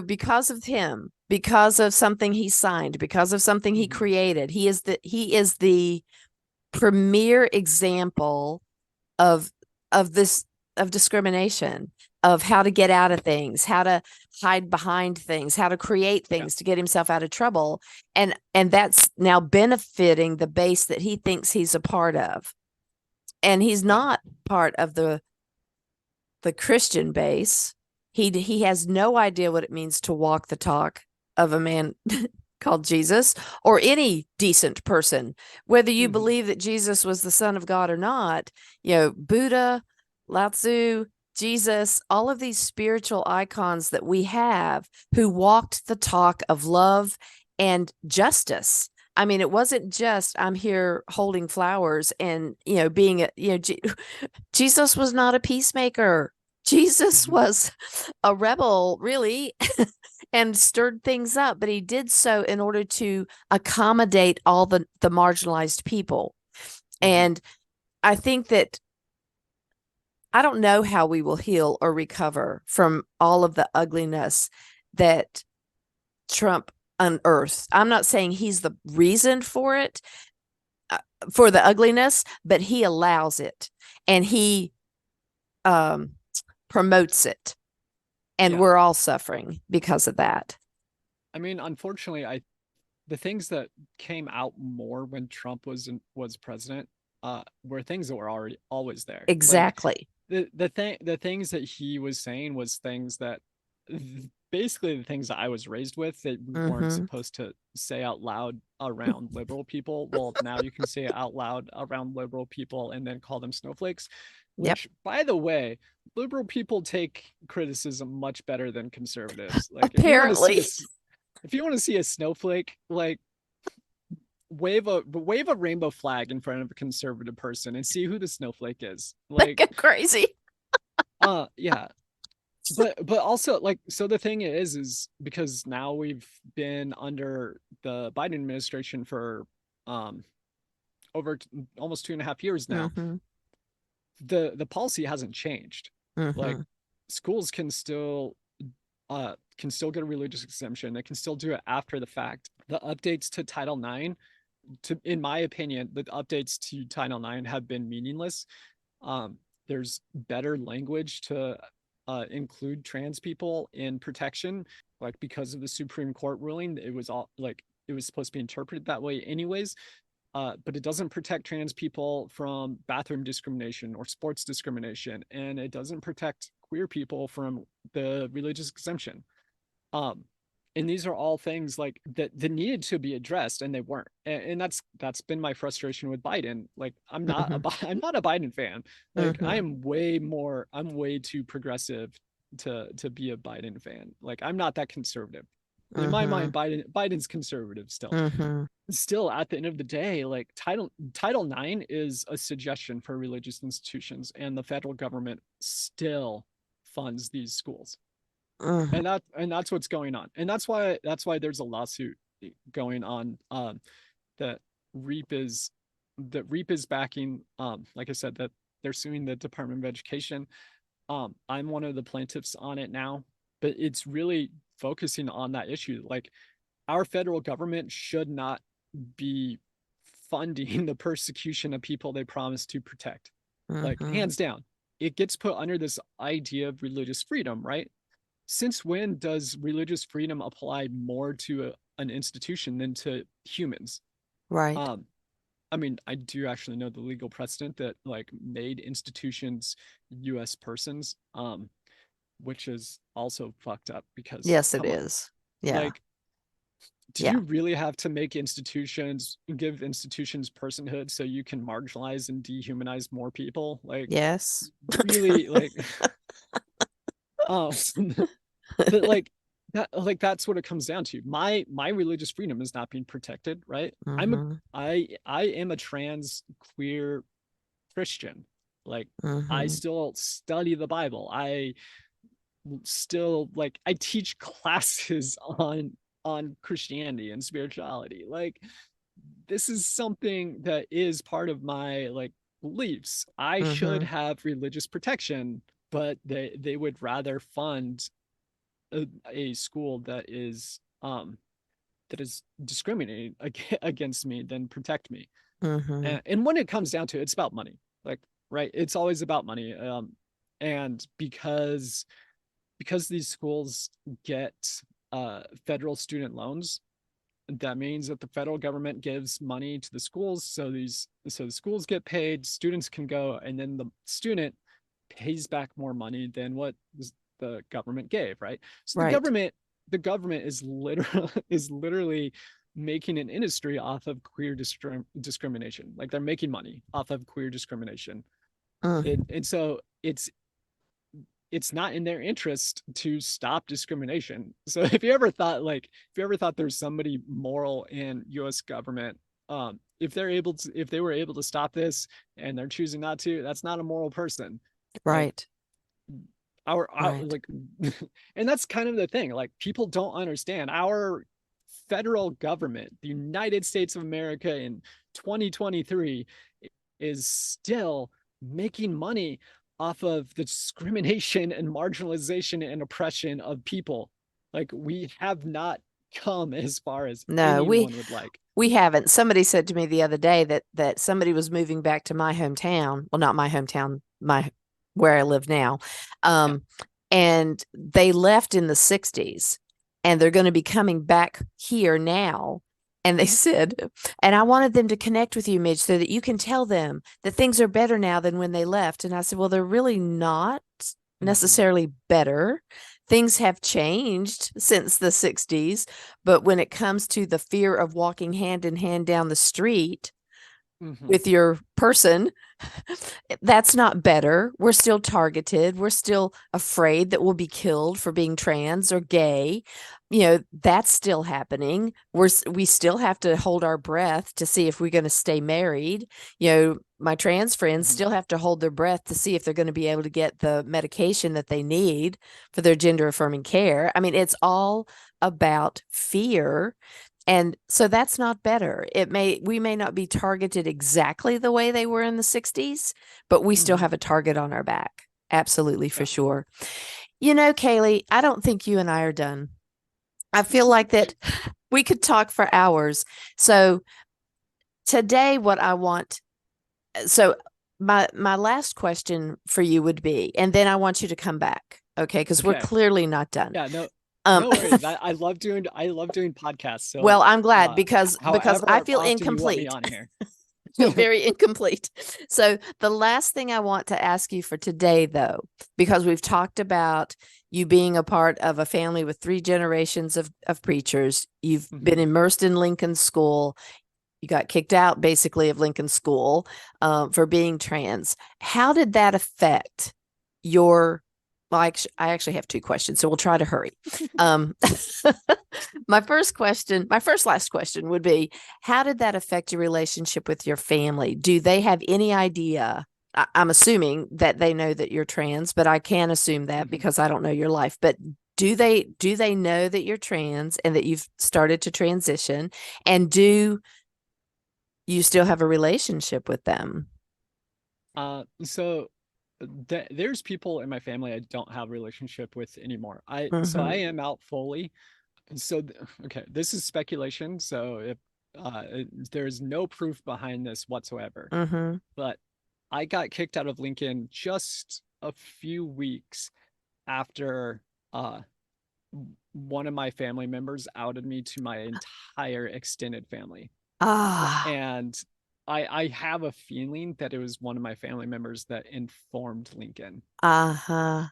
because of him, because of something he signed, because of something he mhm, created, he is the premier example of this, of discrimination, of how to get out of things, how to hide behind things, how to create yeah, things to get himself out of trouble. And that's now benefiting the base that he thinks he's a part of. And he's yeah, not part of the Christian base. He has no idea what it means to walk the talk of a man called Jesus, or any decent person, whether you Mm-hmm. believe that Jesus was the Son of God or not. Buddha, Lao Tzu, Jesus, all of these spiritual icons that we have who walked the talk of love and justice. I mean, it wasn't just I'm here holding flowers and, being Jesus was not a peacemaker. Jesus Mm-hmm. was a rebel, really, and stirred things up, but he did so in order to accommodate all the marginalized people. Mm-hmm. And I think that I don't know how we will heal or recover from all of the ugliness that Trump unearthed. I'm not saying he's the reason for it, for the ugliness, but he allows it and he um, promotes it. And Yeah. we're all suffering because of that. I mean, unfortunately, the things that came out more when Trump was president were things that were already always there. Like Exactly. the things that he was saying was things that basically the things that I was raised with that we weren't Mm-hmm. supposed to say out loud around liberal people. Well, now you can say it out loud around liberal people and then call them snowflakes, Yep. which, by the way, liberal people take criticism much better than conservatives. Like Apparently. if you want to see a snowflake, like wave a rainbow flag in front of a conservative person and see who the snowflake is. They Like, go crazy. yeah. But also, like, so the thing is because now we've been under the Biden administration for um over almost 2.5 years now. Mm-hmm. The policy hasn't changed. Like, Mm-hmm. schools can still get a religious exemption. They can still do it after the fact. The updates to Title IX, in my opinion, the updates to Title IX have been meaningless. There's better language to include trans people in protection, like, because of the Supreme Court ruling. It was all like it was supposed to be interpreted that way anyways. But it doesn't protect trans people from bathroom discrimination or sports discrimination, and it doesn't protect queer people from the religious exemption. Um, and these are all things like that needed to be addressed, and they weren't. And that's been my frustration with Biden. Like, Mm-hmm. I'm not a Biden fan. Like, Mm-hmm. I'm way too progressive to be a Biden fan. Like, I'm not that conservative. In my Mm-hmm. mind, Biden's conservative still. Mm-hmm. Still, at the end of the day, like, Title IX is a suggestion for religious institutions, and the federal government still funds these schools. Mm-hmm. And that's what's going on, and that's why there's a lawsuit going on, that reap is backing, like I said, that they're suing the Department of Education. I'm one of the plaintiffs on it now, but it's really focusing on that issue. Like, our federal government should not be funding the persecution of people they promise to protect. Like, Mm-hmm. hands down, it gets put under this idea of religious freedom, right? Since when does religious freedom apply more to an institution than to humans? Right. Um, I mean, I do actually know the legal precedent that, like, made institutions U.S. persons, which is also fucked up because, Yes, it come on, is. Yeah. like, do Yeah. you really have to give institutions personhood so you can marginalize and dehumanize more people? Like, Yes. really, like, um, but that's what it comes down to. My religious freedom is not being protected, right? Mm-hmm. I am a trans queer Christian. Like, I Mm-hmm. still study the Bible. I still, like, I teach classes on Christianity and spirituality. Like, this is something that is part of my, like, beliefs. I should Mm-hmm. have religious protection, but they would rather fund a school that is discriminating against me than protect me. Mm-hmm. And when it comes down to it, it's about money. Like, right, it's always about money. And because these schools get federal student loans, that means that the federal government gives money to the schools, so the schools get paid, students can go, and then the student pays back more money than what the government gave, right? So the Right. government the government is literally making an industry off of queer discrimination. Like they're making money off of queer discrimination. And so it's not in their interest to stop discrimination. So if you ever thought there's somebody moral in US government, if they were able to stop this and they're choosing not to, that's not a moral person. Right. Our Right. like and that's kind of the thing. Like people don't understand our federal government, the United States of America in 2023 is still making money off of the discrimination and marginalization and oppression of people. Like we have not come as far as No, anyone would like. we haven't. Somebody said to me the other day that somebody was moving back to my hometown. Well, not my hometown, where I live now. And they left in the 60s and they're going to be coming back here now. And they said, and I wanted them to connect with you, Midge, so that you can tell them that things are better now than when they left. And I said, well, they're really not necessarily better. Things have changed since the 60s. But when it comes to the fear of walking hand in hand down the street with your person, that's not better. We're still targeted. We're still afraid that we'll be killed for being trans or gay. That's still happening. We still have to hold our breath to see if we're going to stay married. My trans friends still have to hold their breath to see if they're going to be able to get the medication that they need for their gender affirming care. I mean, it's all about fear. And so that's not better. We may not be targeted exactly the way they were in the 60s, but we still have a target on our back. Absolutely, for sure. Kalie, I don't think you and I are done. I feel like that we could talk for hours. So today, my last question for you would be, and then I want you to come back. Okay. Because we're clearly not done. Yeah, no worries. I love doing podcasts. So well, I'm glad because I feel incomplete. On here. Feel very incomplete. So the last thing I want to ask you for today, though, because we've talked about you being a part of a family with 3 generations of preachers, you've been immersed in Lincoln School. You got kicked out basically of Lincoln School for being trans. How did that affect your I actually have 2 questions, so we'll try to hurry. My first last question would be, how did that affect your relationship with your family? Do they have any idea? I'm assuming that they know that you're trans, but I can't assume that because I don't know your life. But do they know that you're trans and that you've started to transition? And do you still have a relationship with them? So there's people in my family I don't have a relationship with anymore. So I am out fully. So okay, this is speculation. So if there's no proof behind this whatsoever, but I got kicked out of Lincoln just a few weeks after one of my family members outed me to my entire extended family. And I have a feeling that it was one of my family members that informed Lincoln. Because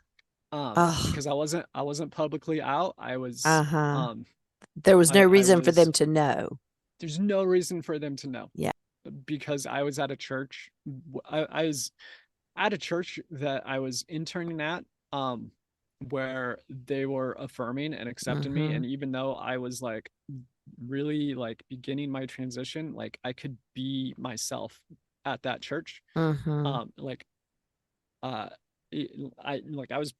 I wasn't publicly out. I was there was no reason for them to know. There's no reason for them to know. Yeah. Because I was at a church. I was at a church that I was interning at, where they were affirming and accepting me. And even though I was like really like beginning my transition, like I could be myself at that church. I was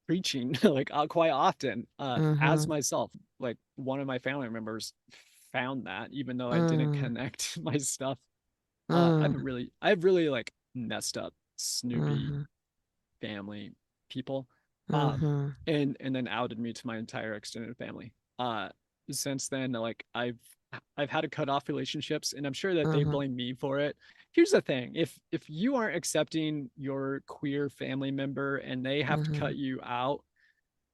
preaching like quite often as myself. Like one of my family members found that, even though I didn't connect my stuff. I've really like messed up Snoopy family people, and then outed me to my entire extended family. Since then, like I've had to cut off relationships, and I'm sure that they blame me for it. Here's the thing: if you aren't accepting your queer family member and they have to cut you out,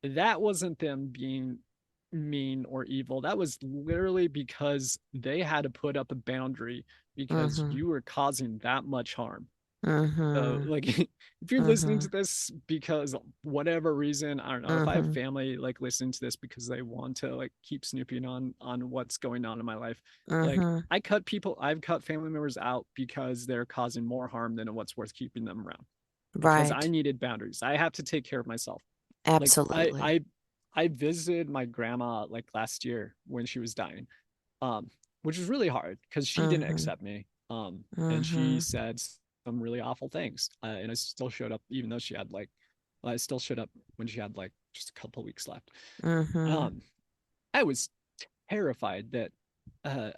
that wasn't them being mean or evil. That was literally because they had to put up a boundary because you were causing that much harm. So, Mm-hmm. like, if you're listening Mm-hmm. to this because whatever reason, I don't know, if I have Mm-hmm. family like listening to this because they want to like keep snooping on what's going on in my life, like Mm-hmm. I've cut family members out because they're causing more harm than what's worth keeping them around. Because I Right. needed boundaries. I have to take care of myself. Like Absolutely. I visited my grandma like last year when she was dying, um, which was really hard because she didn't Mm-hmm. accept me. And she Mm-hmm. said some really awful things. And I still showed up, even though she had like, well, I still showed up when she had like just a couple weeks left. Mm-hmm. Um, I was terrified that uh,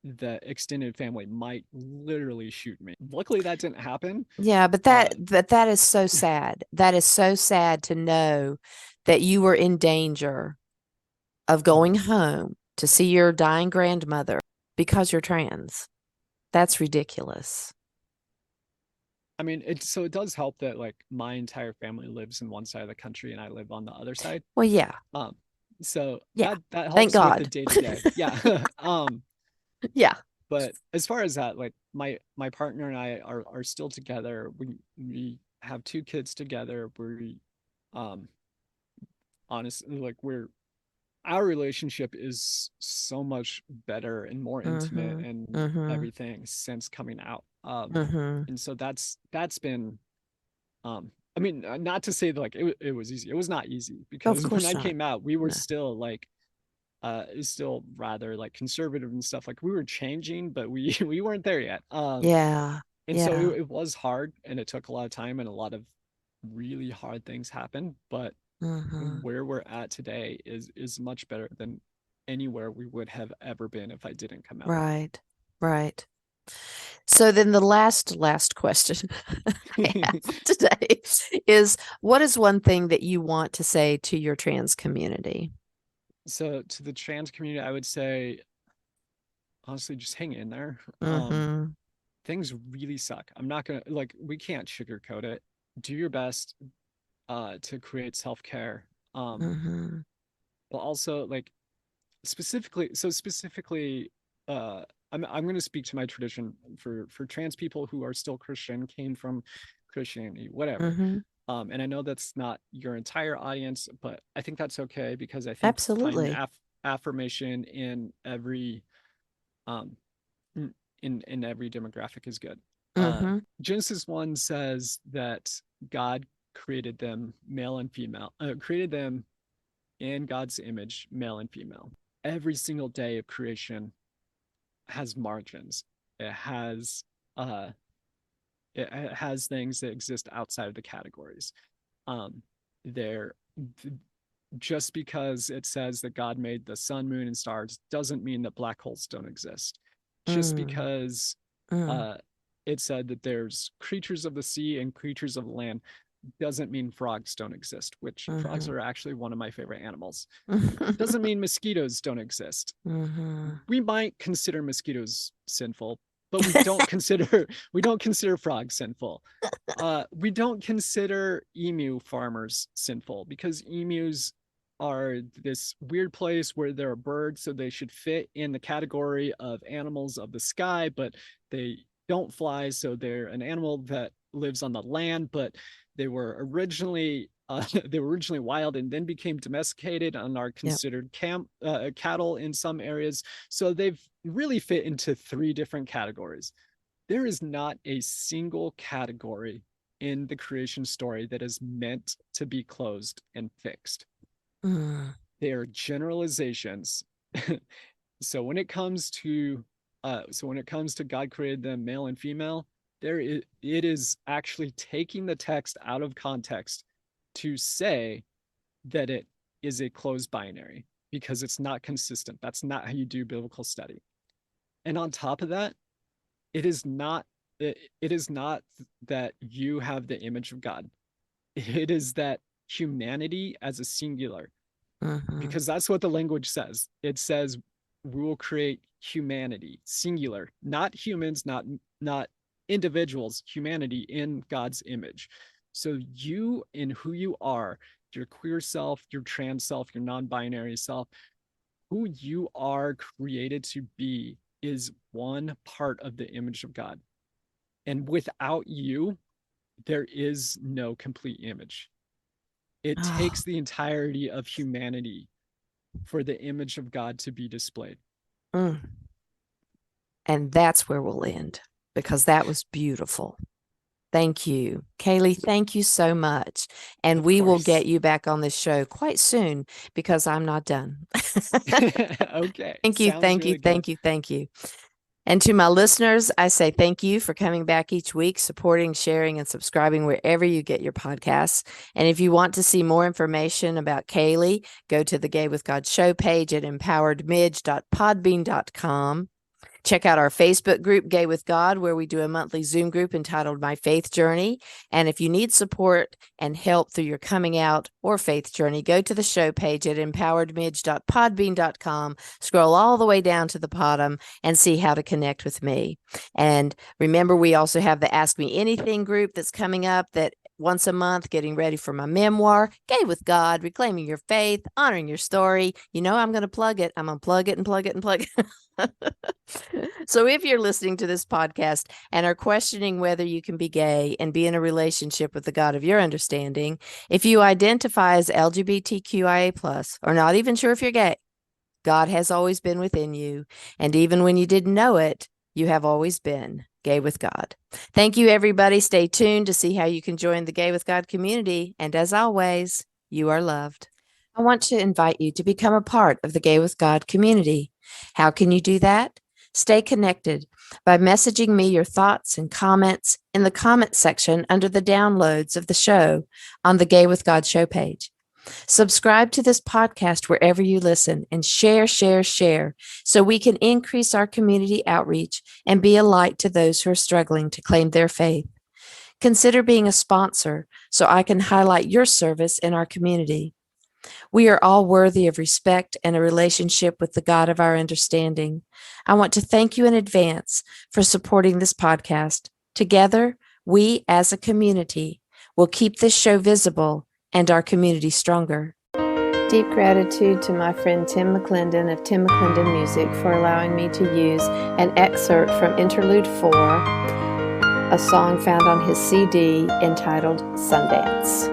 the extended family might literally shoot me. Luckily, that didn't happen. Yeah, but Uh, that is so sad. That is so sad to know that you were in danger of going home to see your dying grandmother because you're trans. That's ridiculous. I mean, it does help that like my entire family lives in one side of the country and I live on the other side. Well, yeah. Um, so Yeah. that Thank helps with the God. day to day. Yeah. Yeah. But as far as that, like my partner and I are still together. We have two kids together. We um honestly like we're our relationship is so much better and more intimate Mm-hmm. and Mm-hmm. everything since coming out. Mm-hmm. And so that's been I mean, not to say that like it was easy. It was not easy Of because when course I not. came out, we were No. still like still rather like conservative and stuff. Like we were changing, but we we weren't there yet. Yeah. And so Yeah. it was hard and it took a lot of time and a lot of really hard things happened, but Mm-hmm. where we're at today is much better than anywhere we would have ever been if I didn't come out. Right. Right. So then the last question I have today is what is one thing that you want to say to your trans community? So to the trans community, I would say honestly just hang in there. Mm-hmm. Things really suck. I'm not gonna like we can't sugarcoat it. Do your best to create self-care. Mm-hmm. But also like specifically uh I'm going to speak to my tradition for trans people who are still Christian, came from Christianity, whatever. Mm-hmm. And I know that's not your entire audience, but I think that's okay because I think finding Absolutely. affirmation in every um in every demographic is good. Mm-hmm. Genesis 1 says that God created them male and female, created them in God's image, male and female. Every single day of creation has margins. It has uh it has things that exist outside of the categories. Um there just because it says that God made the sun, moon, and stars doesn't mean that black holes don't exist. Just Mm. because Mm. uh, it said that there's creatures of the sea and creatures of the land doesn't mean frogs don't exist, which frogs Mm-hmm. are actually one of my favorite animals. Mm-hmm. Doesn't mean mosquitoes don't exist. Mm-hmm. We might consider mosquitoes sinful, but we don't consider frogs sinful. We don't consider emu farmers sinful because emus are this weird place where they're a bird, so they should fit in the category of animals of the sky, but they don't fly, so they're an animal that lives on the land, but they were originally they were originally wild and then became domesticated and are Yep. considered cattle in some areas. So they've really fit into three different categories. There is not a single category in the creation story that is meant to be closed and fixed. Mm. They are generalizations. So when it comes to God created them male and female, it is actually taking the text out of context to say that it is a closed binary because it's not consistent. That's not how you do biblical study. And on top of that, it is not it is not that you have the image of God. It is that humanity as a singular, Mm-hmm. because that's what the language says. It says we will create humanity, singular, not humans, not individuals, humanity in God's image. So you in who you are, your queer self, your trans self, your non-binary self, who you are created to be is one part of the image of God. And without you, there is no complete image. It takes the entirety of humanity for the image of God to be displayed. And that's where we'll end, because that was beautiful. Thank you, Kalie. Thank you so much. And we will get you back on this show quite soon, because I'm not done. Okay. Thank you. Thank you. Thank you. Thank you. And to my listeners, I say thank you for coming back each week, supporting, sharing, and subscribing wherever you get your podcasts. And if you want to see more information about Kalie, go to the Gay with God show page at empoweredmidge.podbean.com. Check out our Facebook group, Gay with God, where we do a monthly Zoom group entitled My Faith Journey. And if you need support and help through your coming out or faith journey, go to the show page at empoweredmidge.podbean.com, scroll all the way down to the bottom, and see how to connect with me. And remember, we also have the Ask Me Anything group that's coming up that once a month, getting ready for my memoir, Gay with God, Reclaiming Your Faith, Honoring Your Story. You know, I'm going to plug it. I'm going to plug it and plug it and plug it. So if you're listening to this podcast and are questioning whether you can be gay and be in a relationship with the God of your understanding, if you identify as LGBTQIA+, or not even sure if you're gay, God has always been within you. And even when you didn't know it, you have always been gay with God. Thank you, everybody. Stay tuned to see how you can join the Gay with God community. And as always, you are loved. I want to invite you to become a part of the Gay with God community. How can you do that? Stay connected by messaging me your thoughts and comments in the comment section under the downloads of the show on the Gay with God show page. Subscribe to this podcast wherever you listen, and share so we can increase our community outreach and be a light to those who are struggling to claim their faith. Consider being a sponsor so I can highlight your service in our community. We are all worthy of respect and a relationship with the God of our understanding. I want to thank you in advance for supporting this podcast. Together, we as a community will keep this show visible and our community stronger. Deep gratitude to my friend Tim McClendon of Tim McClendon Music for allowing me to use an excerpt from Interlude 4, a song found on his CD entitled Sundance.